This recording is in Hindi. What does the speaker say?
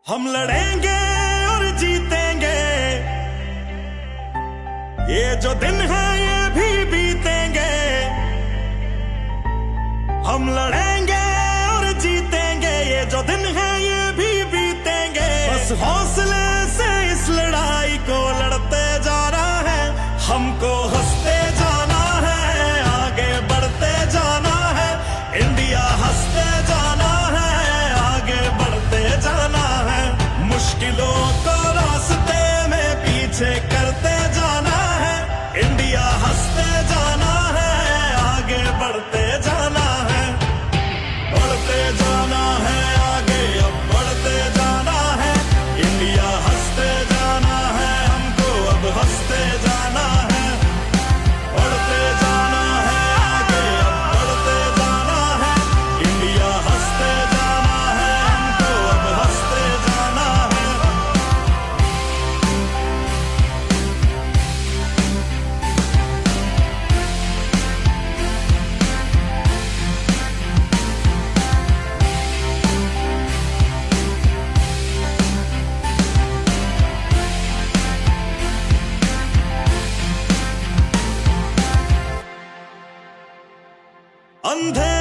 हम लड़ेंगे और जीतेंगे, ये जो दिन है ये भी बीतेंगे। हम लड़ेंगे और जीतेंगे, ये जो दिन है ये भी बीतेंगे। बस हौसले से इस लड़ाई को लड़ते जाना है, हमको हंसते जाना है, आगे बढ़ते जाना है। इंडिया हंसते जाना है, आगे बढ़ते जाना है। मुश्किलों को रास्ते में पीछे करते जाना है। इंडिया हंसते जाना है, आगे बढ़ते जाना है। बढ़ते जाना है आगे, अब बढ़ते जाना है। इंडिया हंसते जाना है, हमको अब हंसते जाना है। बढ़ते जाना है आगे, अब बढ़ते जाना है। इंडिया हंसते जाना है, हमको अब हंसते जाना है। अंधे